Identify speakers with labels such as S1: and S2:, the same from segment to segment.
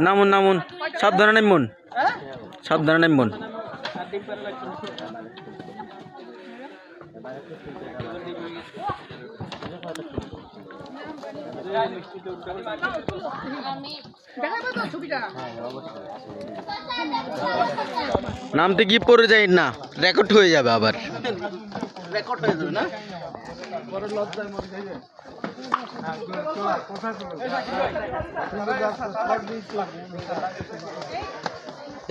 S1: নামুন নামুন, সাবধানে নামুন, সাবধানে নামুন। নামতে কি পড়ে যায় না, রেকর্ড হয়ে যাবে আবার।
S2: রেকর্ড হয়ে যাবে না?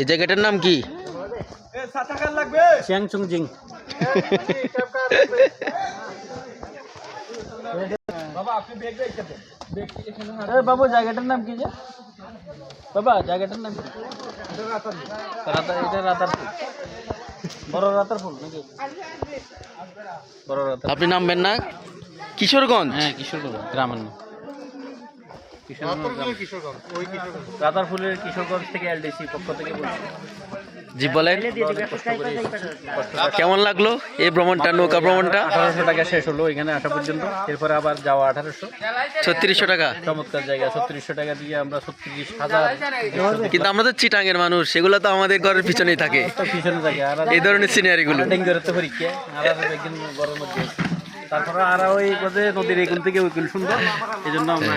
S1: এই জায়গাটার নাম কি?
S2: চ্যাংচুং জিং। বাবু জায়গাটার নাম কি? যে বাবা জায়গাটার নাম কি? এটা রাতারপুল, বড় রাতারপুল নাকি? বড় রাতারপুল।
S1: আপনি নামবেন না? কিশোরগঞ্জ?
S2: হ্যাঁ, কিশোরগঞ্জ গ্রামের নাম। রাতারপুলের কিশোরগঞ্জ থেকে এলডিসি পক্ষ থেকে বলছি।
S1: জি বলেন, কেমন লাগলো এই ভ্রমণটা, নৌকা ভ্রমণটা?
S2: 1800 টাকা শেষ হলো এখানে আসা পর্যন্ত, এরপরে আবার যাওয়া 1800।
S1: 3600 টাকা।
S2: চমৎকার জায়গা, 3600 টাকা দিয়ে আমরা 36,000।
S1: কিন্তু আমরা তো চিটাঙ্গের মানুষ, সেগুলো তো আমাদের ঘরের পিছনেই থাকে,
S2: পিছনে জায়গা
S1: এই ধরনের সিনারি গুলো।
S2: ডেঙ্গুর তো পরীক্ষা আর একদিন গরমের মধ্যে, তারপরে আর ওই নদীর এগুলো থেকে ওইগুলো সুন্দর, এই জন্য আমরা